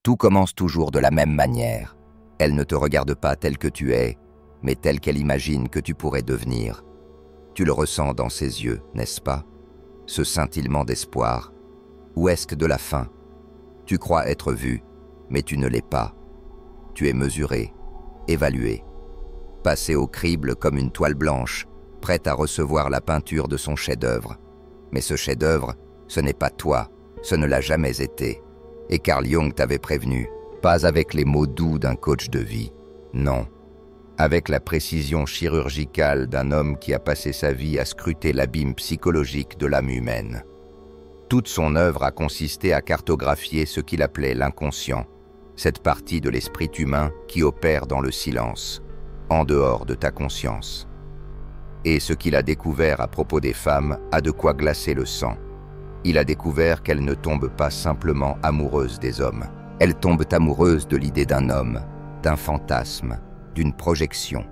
Tout commence toujours de la même manière. Elle ne te regarde pas tel que tu es, mais tel qu'elle imagine que tu pourrais devenir. Tu le ressens dans ses yeux, n'est-ce pas? Ce scintillement d'espoir. Ou est-ce que de la faim? Tu crois être vu, mais tu ne l'es pas. Tu es mesuré, évalué, passé au crible comme une toile blanche, prête à recevoir la peinture de son chef-d'œuvre. Mais ce chef-d'œuvre, ce n'est pas toi, ce ne l'a jamais été. Et Carl Jung t'avait prévenu, pas avec les mots doux d'un coach de vie, non. Avec la précision chirurgicale d'un homme qui a passé sa vie à scruter l'abîme psychologique de l'âme humaine. Toute son œuvre a consisté à cartographier ce qu'il appelait l'inconscient, cette partie de l'esprit humain qui opère dans le silence, en dehors de ta conscience. Et ce qu'il a découvert à propos des femmes a de quoi glacer le sang. Il a découvert qu'elles ne tombent pas simplement amoureuses des hommes. Elles tombent amoureuses de l'idée d'un homme, d'un fantasme, d'une projection.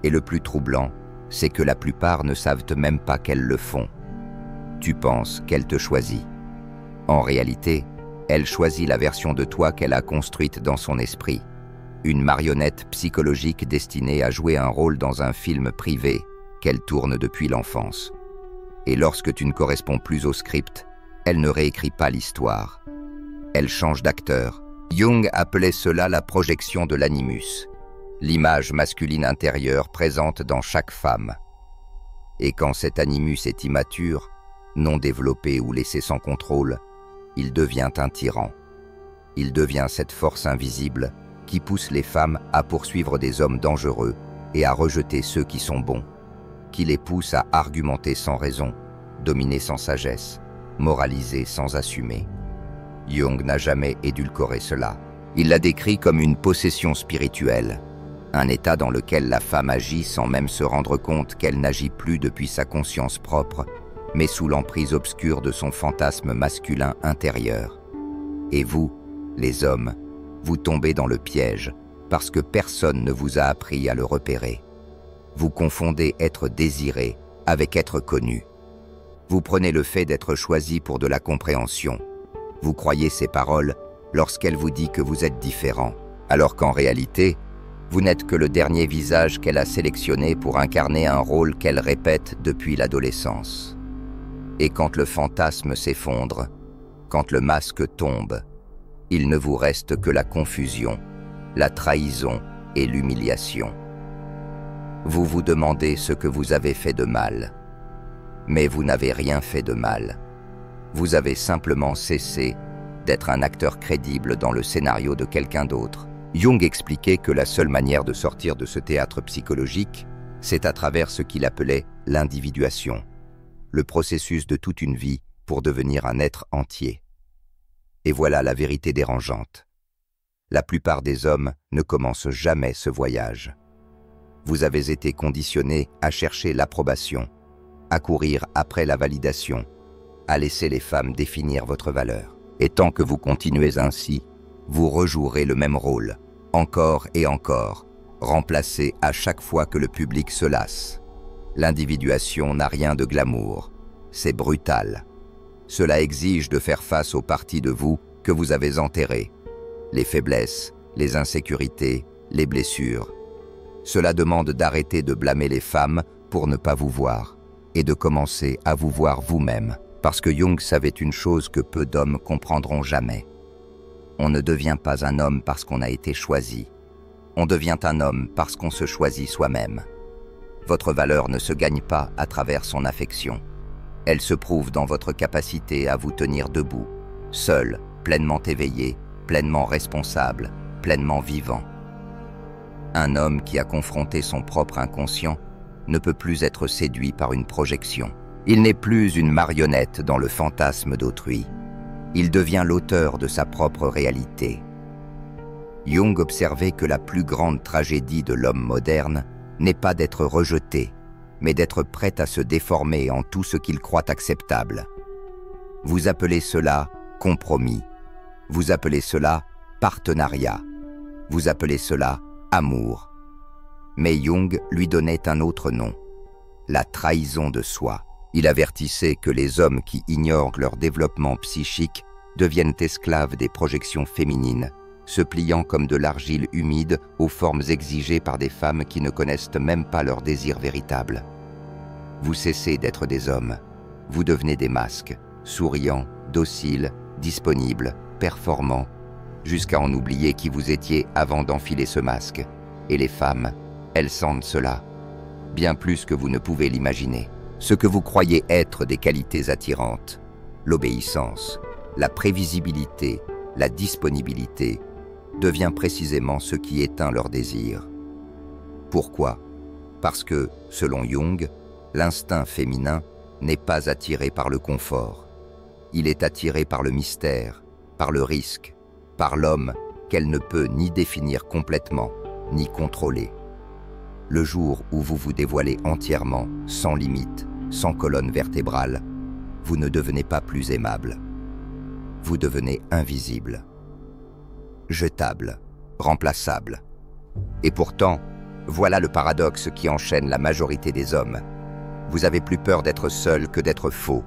Et le plus troublant, c'est que la plupart ne savent même pas qu'elles le font. Tu penses qu'elle te choisit. En réalité, elle choisit la version de toi qu'elle a construite dans son esprit. Une marionnette psychologique destinée à jouer un rôle dans un film privé qu'elle tourne depuis l'enfance. Et lorsque tu ne corresponds plus au script, elle ne réécrit pas l'histoire. Elle change d'acteur. Jung appelait cela la projection de l'animus, l'image masculine intérieure présente dans chaque femme. Et quand cet animus est immature, non développé ou laissé sans contrôle, il devient un tyran. Il devient cette force invisible qui pousse les femmes à poursuivre des hommes dangereux et à rejeter ceux qui sont bons, qui les pousse à argumenter sans raison, dominer sans sagesse, moraliser sans assumer. Jung n'a jamais édulcoré cela. Il l'a décrit comme une possession spirituelle, un état dans lequel la femme agit sans même se rendre compte qu'elle n'agit plus depuis sa conscience propre, mais sous l'emprise obscure de son fantasme masculin intérieur. Et vous, les hommes, vous tombez dans le piège parce que personne ne vous a appris à le repérer. Vous confondez être désiré avec être connu. Vous prenez le fait d'être choisi pour de la compréhension. Vous croyez ses paroles lorsqu'elle vous dit que vous êtes différent, alors qu'en réalité, vous n'êtes que le dernier visage qu'elle a sélectionné pour incarner un rôle qu'elle répète depuis l'adolescence. Et quand le fantasme s'effondre, quand le masque tombe, il ne vous reste que la confusion, la trahison et l'humiliation. Vous vous demandez ce que vous avez fait de mal. Mais vous n'avez rien fait de mal. Vous avez simplement cessé d'être un acteur crédible dans le scénario de quelqu'un d'autre. Jung expliquait que la seule manière de sortir de ce théâtre psychologique, c'est à travers ce qu'il appelait l'individuation, le processus de toute une vie pour devenir un être entier. Et voilà la vérité dérangeante. La plupart des hommes ne commencent jamais ce voyage. Vous avez été conditionnés à chercher l'approbation, à courir après la validation, à laisser les femmes définir votre valeur. Et tant que vous continuez ainsi, vous rejouerez le même rôle, encore et encore, remplacé à chaque fois que le public se lasse. L'individuation n'a rien de glamour, c'est brutal. Cela exige de faire face aux parties de vous que vous avez enterrées, les faiblesses, les insécurités, les blessures. Cela demande d'arrêter de blâmer les femmes pour ne pas vous voir, et de commencer à vous voir vous-même, parce que Jung savait une chose que peu d'hommes comprendront jamais. On ne devient pas un homme parce qu'on a été choisi. On devient un homme parce qu'on se choisit soi-même. Votre valeur ne se gagne pas à travers son affection. Elle se prouve dans votre capacité à vous tenir debout, seul, pleinement éveillé, pleinement responsable, pleinement vivant. Un homme qui a confronté son propre inconscient ne peut plus être séduit par une projection. Il n'est plus une marionnette dans le fantasme d'autrui. Il devient l'auteur de sa propre réalité. Jung observait que la plus grande tragédie de l'homme moderne n'est pas d'être rejeté, mais d'être prêt à se déformer en tout ce qu'il croit acceptable. Vous appelez cela compromis. Vous appelez cela partenariat. Vous appelez cela amour. Mais Jung lui donnait un autre nom, la trahison de soi. Il avertissait que les hommes qui ignorent leur développement psychique deviennent esclaves des projections féminines se pliant comme de l'argile humide aux formes exigées par des femmes qui ne connaissent même pas leur désir véritable. Vous cessez d'être des hommes, vous devenez des masques, souriants, dociles, disponibles, performants, jusqu'à en oublier qui vous étiez avant d'enfiler ce masque. Et les femmes, elles sentent cela, bien plus que vous ne pouvez l'imaginer. Ce que vous croyez être des qualités attirantes, l'obéissance, la prévisibilité, la disponibilité, devient précisément ce qui éteint leur désir. Pourquoi? Parce que, selon Jung, l'instinct féminin n'est pas attiré par le confort. Il est attiré par le mystère, par le risque, par l'homme qu'elle ne peut ni définir complètement, ni contrôler. Le jour où vous vous dévoilez entièrement, sans limite, sans colonne vertébrale, vous ne devenez pas plus aimable. Vous devenez invisible, jetable, remplaçable. Et pourtant, voilà le paradoxe qui enchaîne la majorité des hommes. Vous avez plus peur d'être seul que d'être faux.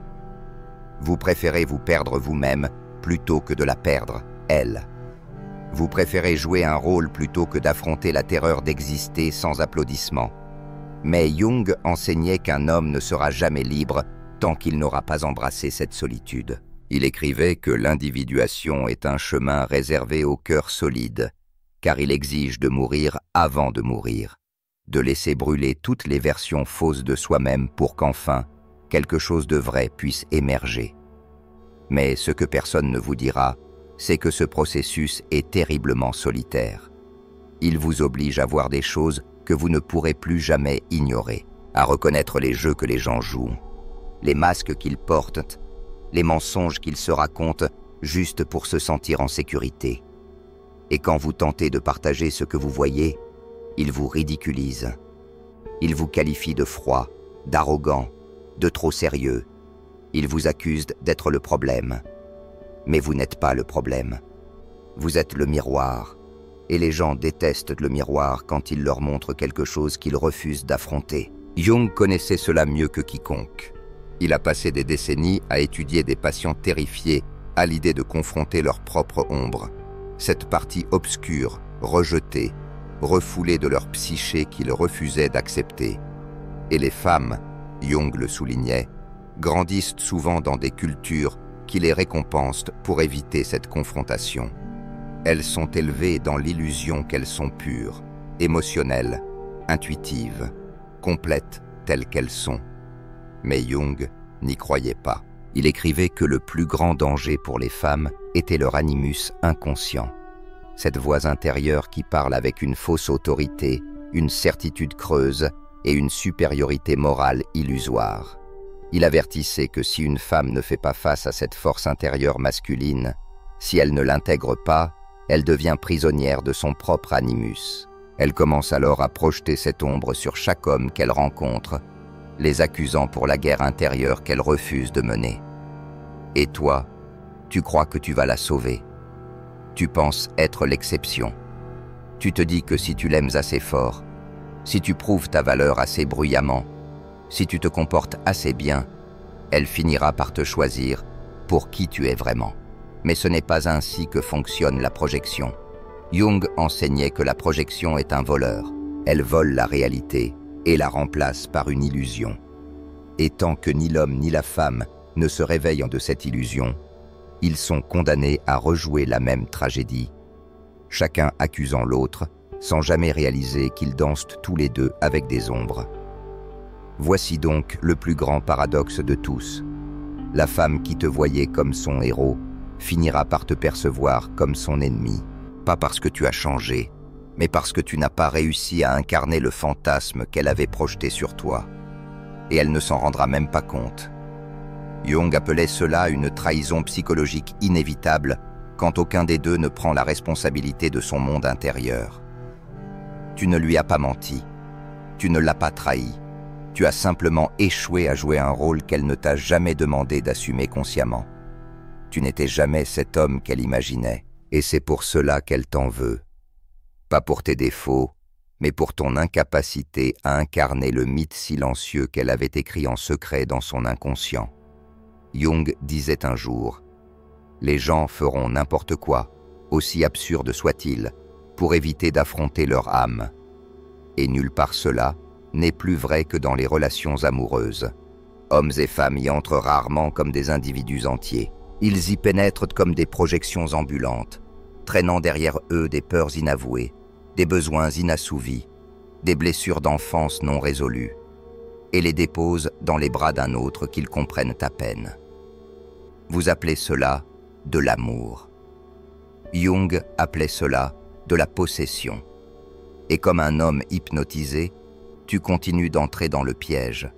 Vous préférez vous perdre vous-même plutôt que de la perdre, elle. Vous préférez jouer un rôle plutôt que d'affronter la terreur d'exister sans applaudissements. Mais Jung enseignait qu'un homme ne sera jamais libre tant qu'il n'aura pas embrassé cette solitude. Il écrivait que l'individuation est un chemin réservé au cœur solide, car il exige de mourir avant de mourir, de laisser brûler toutes les versions fausses de soi-même pour qu'enfin, quelque chose de vrai puisse émerger. Mais ce que personne ne vous dira, c'est que ce processus est terriblement solitaire. Il vous oblige à voir des choses que vous ne pourrez plus jamais ignorer, à reconnaître les jeux que les gens jouent, les masques qu'ils portent, les mensonges qu'ils se racontent juste pour se sentir en sécurité. Et quand vous tentez de partager ce que vous voyez, ils vous ridiculisent. Ils vous qualifient de froid, d'arrogant, de trop sérieux. Ils vous accusent d'être le problème. Mais vous n'êtes pas le problème. Vous êtes le miroir, et les gens détestent le miroir quand il leur montre quelque chose qu'ils refusent d'affronter. Jung connaissait cela mieux que quiconque. Il a passé des décennies à étudier des patients terrifiés à l'idée de confronter leur propre ombre, cette partie obscure, rejetée, refoulée de leur psyché qu'ils refusaient d'accepter. Et les femmes, Jung le soulignait, grandissent souvent dans des cultures qui les récompensent pour éviter cette confrontation. Elles sont élevées dans l'illusion qu'elles sont pures, émotionnelles, intuitives, complètes telles qu'elles sont. Mais Jung n'y croyait pas. Il écrivait que le plus grand danger pour les femmes était leur animus inconscient, cette voix intérieure qui parle avec une fausse autorité, une certitude creuse et une supériorité morale illusoire. Il avertissait que si une femme ne fait pas face à cette force intérieure masculine, si elle ne l'intègre pas, elle devient prisonnière de son propre animus. Elle commence alors à projeter cette ombre sur chaque homme qu'elle rencontre, les accusant pour la guerre intérieure qu'elle refuse de mener. Et toi, tu crois que tu vas la sauver. Tu penses être l'exception. Tu te dis que si tu l'aimes assez fort, si tu prouves ta valeur assez bruyamment, si tu te comportes assez bien, elle finira par te choisir pour qui tu es vraiment. Mais ce n'est pas ainsi que fonctionne la projection. Jung enseignait que la projection est un voleur. Elle vole la réalité et la remplace par une illusion. Et tant que ni l'homme ni la femme ne se réveillent de cette illusion, ils sont condamnés à rejouer la même tragédie, chacun accusant l'autre sans jamais réaliser qu'ils dansent tous les deux avec des ombres. Voici donc le plus grand paradoxe de tous. La femme qui te voyait comme son héros finira par te percevoir comme son ennemi, pas parce que tu as changé, mais parce que tu n'as pas réussi à incarner le fantasme qu'elle avait projeté sur toi. Et elle ne s'en rendra même pas compte. Jung appelait cela une trahison psychologique inévitable quand aucun des deux ne prend la responsabilité de son monde intérieur. Tu ne lui as pas menti, tu ne l'as pas trahi, tu as simplement échoué à jouer un rôle qu'elle ne t'a jamais demandé d'assumer consciemment. Tu n'étais jamais cet homme qu'elle imaginait, et c'est pour cela qu'elle t'en veut. Pas pour tes défauts, mais pour ton incapacité à incarner le mythe silencieux qu'elle avait écrit en secret dans son inconscient. Jung disait un jour « Les gens feront n'importe quoi, aussi absurdes soient-ils, pour éviter d'affronter leur âme. Et nulle part cela n'est plus vrai que dans les relations amoureuses. Hommes et femmes y entrent rarement comme des individus entiers. Ils y pénètrent comme des projections ambulantes, traînant derrière eux des peurs inavouées, des besoins inassouvis, des blessures d'enfance non résolues, et les déposent dans les bras d'un autre qu'ils comprennent à peine. Vous appelez cela de l'amour. Jung appelait cela de la possession. Et comme un homme hypnotisé, tu continues d'entrer dans le piège,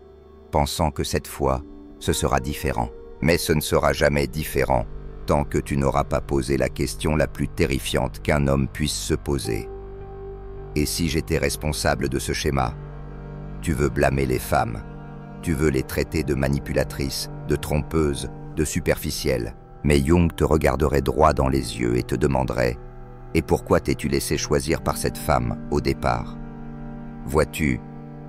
pensant que cette fois, ce sera différent. Mais ce ne sera jamais différent tant que tu n'auras pas posé la question la plus terrifiante qu'un homme puisse se poser. Et si j'étais responsable de ce schéma? Tu veux blâmer les femmes, tu veux les traiter de manipulatrices, de trompeuses, de superficielles. Mais Jung te regarderait droit dans les yeux et te demanderait « Et pourquoi t'es-tu laissé choisir par cette femme au départ ?» Vois-tu,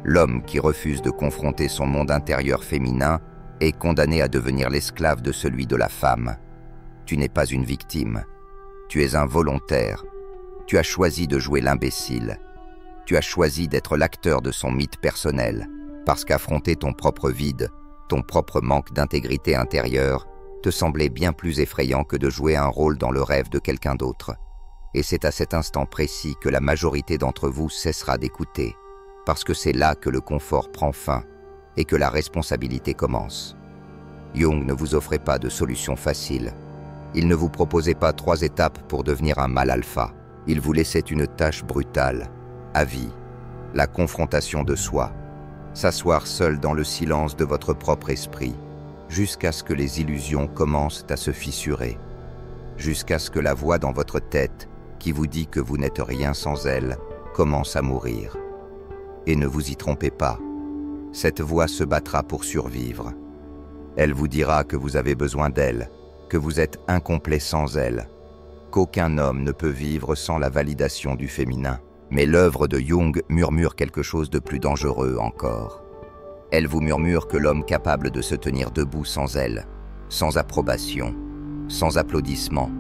l'homme qui refuse de confronter son monde intérieur féminin est condamné à devenir l'esclave de celui de la femme. Tu n'es pas une victime, tu es un volontaire. Tu as choisi de jouer l'imbécile. Tu as choisi d'être l'acteur de son mythe personnel, parce qu'affronter ton propre vide, ton propre manque d'intégrité intérieure, te semblait bien plus effrayant que de jouer un rôle dans le rêve de quelqu'un d'autre. Et c'est à cet instant précis que la majorité d'entre vous cessera d'écouter, parce que c'est là que le confort prend fin et que la responsabilité commence. Jung ne vous offrait pas de solution facile. Il ne vous proposait pas 3 étapes pour devenir un mâle alpha. Il vous laissait une tâche brutale, à vie, la confrontation de soi, s'asseoir seul dans le silence de votre propre esprit, jusqu'à ce que les illusions commencent à se fissurer, jusqu'à ce que la voix dans votre tête, qui vous dit que vous n'êtes rien sans elle, commence à mourir. Et ne vous y trompez pas, cette voix se battra pour survivre. Elle vous dira que vous avez besoin d'elle, que vous êtes incomplet sans elle, qu'aucun homme ne peut vivre sans la validation du féminin. Mais l'œuvre de Jung murmure quelque chose de plus dangereux encore. Elle vous murmure que l'homme capable de se tenir debout sans elle, sans approbation, sans applaudissement,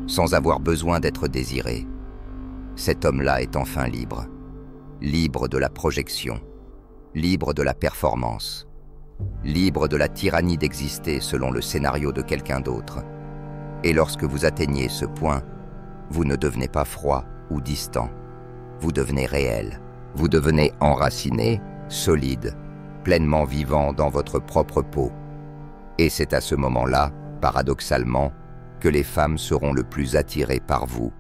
sans avoir besoin d'être désiré, cet homme-là est enfin libre. Libre de la projection, libre de la performance, libre de la tyrannie d'exister selon le scénario de quelqu'un d'autre. Et lorsque vous atteignez ce point, vous ne devenez pas froid ou distant, vous devenez réel, vous devenez enraciné, solide, pleinement vivant dans votre propre peau. Et c'est à ce moment-là, paradoxalement, que les femmes seront le plus attirées par vous.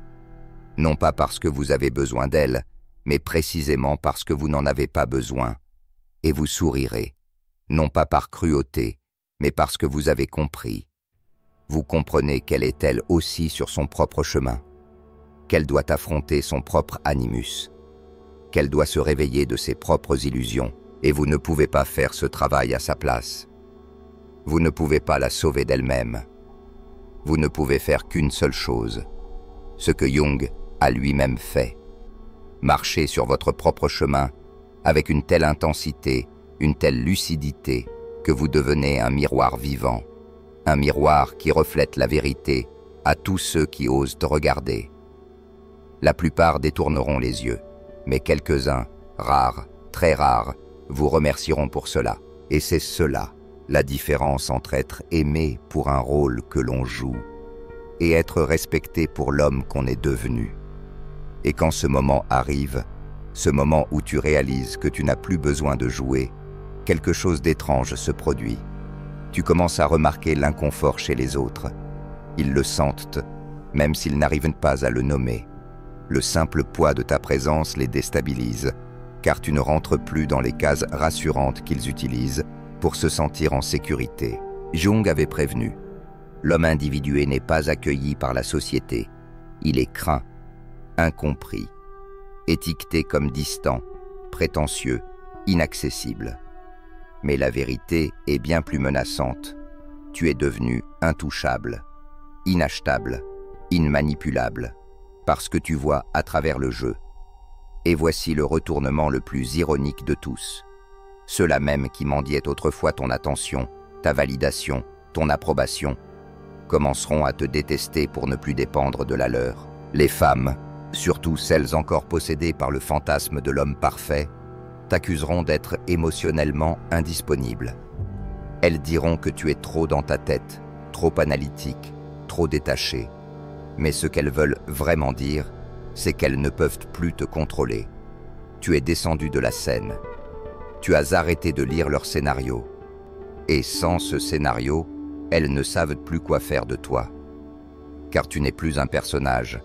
Non pas parce que vous avez besoin d'elles, mais précisément parce que vous n'en avez pas besoin. Et vous sourirez, non pas par cruauté, mais parce que vous avez compris. Vous comprenez qu'elle est elle aussi sur son propre chemin, qu'elle doit affronter son propre animus, qu'elle doit se réveiller de ses propres illusions, et vous ne pouvez pas faire ce travail à sa place. Vous ne pouvez pas la sauver d'elle-même. Vous ne pouvez faire qu'une seule chose, ce que Jung a lui-même fait. Marchez sur votre propre chemin avec une telle intensité, une telle lucidité, que vous devenez un miroir vivant, un miroir qui reflète la vérité à tous ceux qui osent regarder. La plupart détourneront les yeux, mais quelques-uns, rares, très rares, vous remercieront pour cela. Et c'est cela, la différence entre être aimé pour un rôle que l'on joue et être respecté pour l'homme qu'on est devenu. Et quand ce moment arrive, ce moment où tu réalises que tu n'as plus besoin de jouer, quelque chose d'étrange se produit. Tu commences à remarquer l'inconfort chez les autres. Ils le sentent, même s'ils n'arrivent pas à le nommer. Le simple poids de ta présence les déstabilise, car tu ne rentres plus dans les cases rassurantes qu'ils utilisent pour se sentir en sécurité. Jung avait prévenu. L'homme individué n'est pas accueilli par la société. Il est craint, incompris, étiqueté comme distant, prétentieux, inaccessible. Mais la vérité est bien plus menaçante. Tu es devenu intouchable, inachetable, immanipulable, parce que tu vois à travers le jeu. Et voici le retournement le plus ironique de tous. Ceux-là même qui mendiaient autrefois ton attention, ta validation, ton approbation, commenceront à te détester pour ne plus dépendre de la leur. Les femmes, surtout celles encore possédées par le fantasme de l'homme parfait, t'accuseront d'être émotionnellement indisponible. Elles diront que tu es trop dans ta tête, trop analytique, trop détaché. Mais ce qu'elles veulent vraiment dire, c'est qu'elles ne peuvent plus te contrôler. Tu es descendu de la scène. Tu as arrêté de lire leur scénario. Et sans ce scénario, elles ne savent plus quoi faire de toi. Car tu n'es plus un personnage.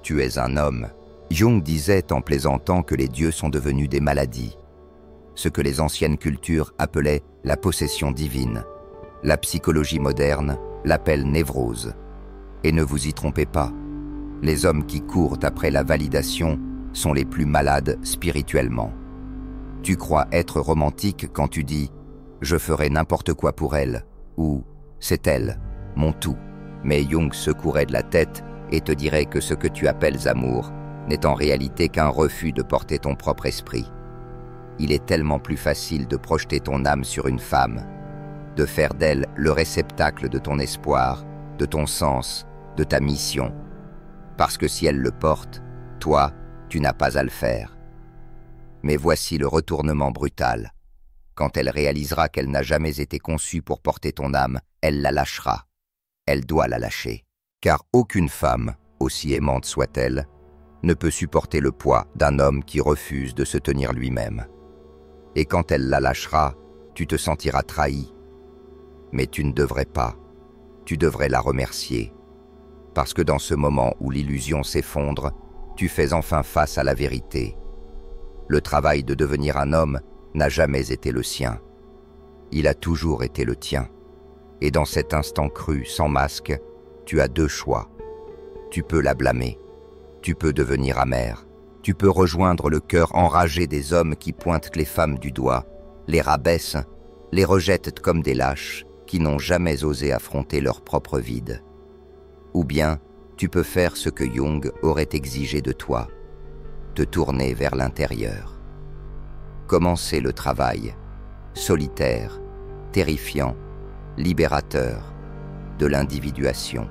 Tu es un homme. Jung disait en plaisantant que les dieux sont devenus des maladies. Ce que les anciennes cultures appelaient la possession divine. La psychologie moderne l'appelle névrose. Et ne vous y trompez pas, les hommes qui courent après la validation sont les plus malades spirituellement. Tu crois être romantique quand tu dis « je ferai n'importe quoi pour elle » ou « c'est elle, mon tout ». Mais Jung secouerait de la tête et te dirait que ce que tu appelles amour n'est en réalité qu'un refus de porter ton propre esprit. Il est tellement plus facile de projeter ton âme sur une femme, de faire d'elle le réceptacle de ton espoir, de ton sens, de ta mission. Parce que si elle le porte, toi, tu n'as pas à le faire. Mais voici le retournement brutal. Quand elle réalisera qu'elle n'a jamais été conçue pour porter ton âme, elle la lâchera. Elle doit la lâcher. Car aucune femme, aussi aimante soit-elle, ne peut supporter le poids d'un homme qui refuse de se tenir lui-même. Et quand elle la lâchera, tu te sentiras trahi. Mais tu ne devrais pas. Tu devrais la remercier. Parce que dans ce moment où l'illusion s'effondre, tu fais enfin face à la vérité. Le travail de devenir un homme n'a jamais été le sien. Il a toujours été le tien. Et dans cet instant cru, sans masque, tu as deux choix. Tu peux la blâmer. Tu peux devenir amer. Tu peux rejoindre le cœur enragé des hommes qui pointent les femmes du doigt, les rabaissent, les rejettent comme des lâches qui n'ont jamais osé affronter leur propre vide. Ou bien, tu peux faire ce que Jung aurait exigé de toi, te tourner vers l'intérieur. Commencer le travail, solitaire, terrifiant, libérateur, de l'individuation.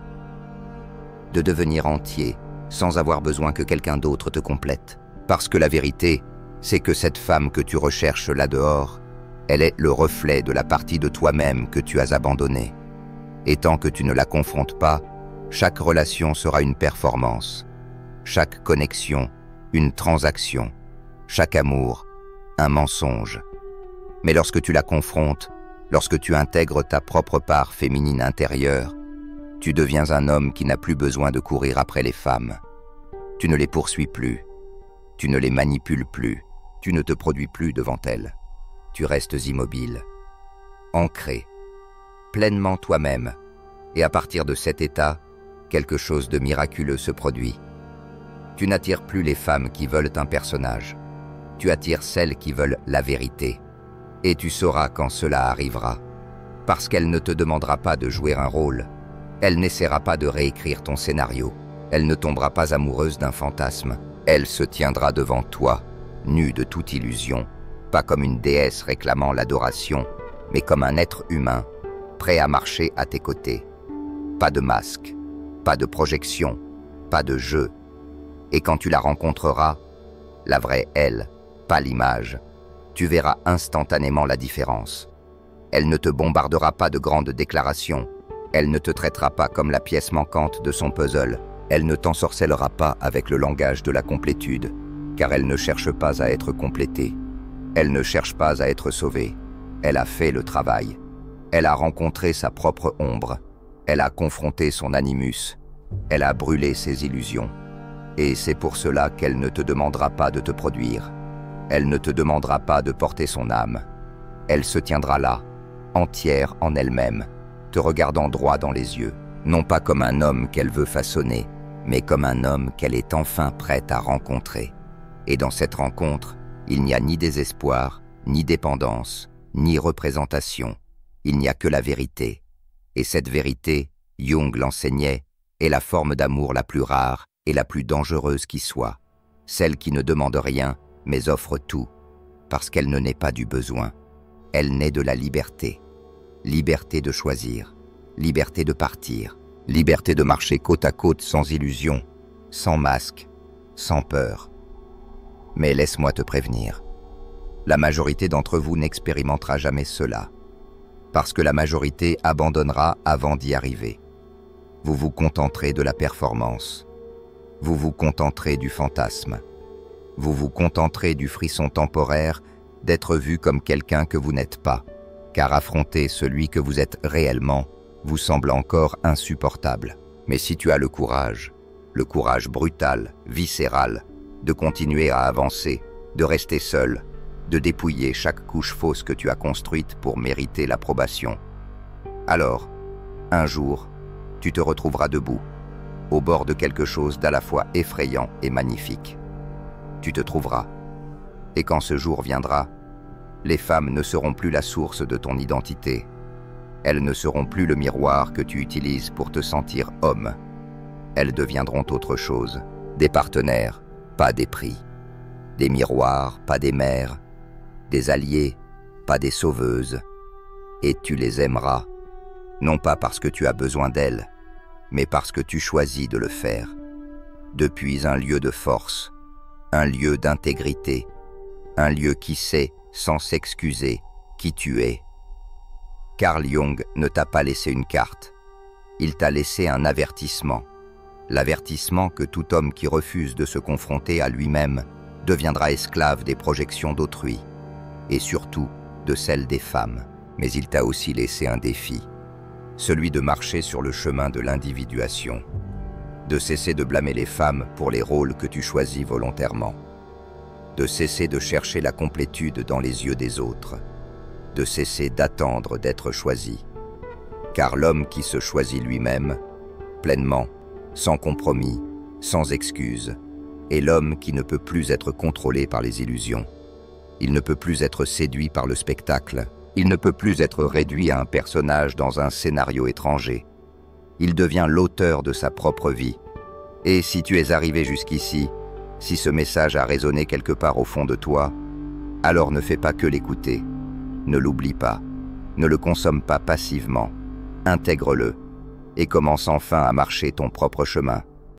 De devenir entier, sans avoir besoin que quelqu'un d'autre te complète. Parce que la vérité, c'est que cette femme que tu recherches là-dehors, elle est le reflet de la partie de toi-même que tu as abandonnée. Et tant que tu ne la confrontes pas, chaque relation sera une performance, chaque connexion, une transaction, chaque amour, un mensonge. Mais lorsque tu la confrontes, lorsque tu intègres ta propre part féminine intérieure, tu deviens un homme qui n'a plus besoin de courir après les femmes. Tu ne les poursuis plus, tu ne les manipules plus, tu ne te produis plus devant elles. Tu restes immobile, ancré, pleinement toi-même, et à partir de cet état, quelque chose de miraculeux se produit. Tu n'attires plus les femmes qui veulent un personnage. Tu attires celles qui veulent la vérité. Et tu sauras quand cela arrivera. Parce qu'elle ne te demandera pas de jouer un rôle. Elle n'essaiera pas de réécrire ton scénario. Elle ne tombera pas amoureuse d'un fantasme. Elle se tiendra devant toi, nue de toute illusion, pas comme une déesse réclamant l'adoration, mais comme un être humain, prêt à marcher à tes côtés. Pas de masque. Pas de projection, pas de jeu. Et quand tu la rencontreras, la vraie elle, pas l'image, tu verras instantanément la différence. Elle ne te bombardera pas de grandes déclarations, elle ne te traitera pas comme la pièce manquante de son puzzle, elle ne t'ensorcellera pas avec le langage de la complétude, car elle ne cherche pas à être complétée. Elle ne cherche pas à être sauvée, elle a fait le travail. Elle a rencontré sa propre ombre. Elle a confronté son animus, elle a brûlé ses illusions. Et c'est pour cela qu'elle ne te demandera pas de te produire. Elle ne te demandera pas de porter son âme. Elle se tiendra là, entière en elle-même, te regardant droit dans les yeux, non pas comme un homme qu'elle veut façonner, mais comme un homme qu'elle est enfin prête à rencontrer. Et dans cette rencontre, il n'y a ni désespoir, ni dépendance, ni représentation. Il n'y a que la vérité. Et cette vérité, Jung l'enseignait, est la forme d'amour la plus rare et la plus dangereuse qui soit, celle qui ne demande rien, mais offre tout, parce qu'elle ne naît pas du besoin. Elle naît de la liberté. Liberté de choisir, liberté de partir, liberté de marcher côte à côte sans illusion, sans masque, sans peur. Mais laisse-moi te prévenir, la majorité d'entre vous n'expérimentera jamais cela, parce que la majorité abandonnera avant d'y arriver. Vous vous contenterez de la performance, vous vous contenterez du fantasme, vous vous contenterez du frisson temporaire d'être vu comme quelqu'un que vous n'êtes pas, car affronter celui que vous êtes réellement vous semble encore insupportable. Mais si tu as le courage brutal, viscéral, de continuer à avancer, de rester seul, de dépouiller chaque couche fausse que tu as construite pour mériter l'approbation, alors, un jour, tu te retrouveras debout, au bord de quelque chose d'à la fois effrayant et magnifique. Tu te trouveras. Et quand ce jour viendra, les femmes ne seront plus la source de ton identité. Elles ne seront plus le miroir que tu utilises pour te sentir homme. Elles deviendront autre chose. Des partenaires, pas des prix. Des miroirs, pas des mères. Des alliés, pas des sauveuses. Et tu les aimeras, non pas parce que tu as besoin d'elles, mais parce que tu choisis de le faire. Depuis un lieu de force, un lieu d'intégrité, un lieu qui sait, sans s'excuser, qui tu es. Carl Jung ne t'a pas laissé une carte, il t'a laissé un avertissement. L'avertissement que tout homme qui refuse de se confronter à lui-même deviendra esclave des projections d'autrui, et surtout de celles des femmes. Mais il t'a aussi laissé un défi, celui de marcher sur le chemin de l'individuation, de cesser de blâmer les femmes pour les rôles que tu choisis volontairement, de cesser de chercher la complétude dans les yeux des autres, de cesser d'attendre d'être choisi. Car l'homme qui se choisit lui-même, pleinement, sans compromis, sans excuse, est l'homme qui ne peut plus être contrôlé par les illusions. Il ne peut plus être séduit par le spectacle. Il ne peut plus être réduit à un personnage dans un scénario étranger. Il devient l'auteur de sa propre vie. Et si tu es arrivé jusqu'ici, si ce message a résonné quelque part au fond de toi, alors ne fais pas que l'écouter. Ne l'oublie pas. Ne le consomme pas passivement. Intègre-le et commence enfin à marcher ton propre chemin.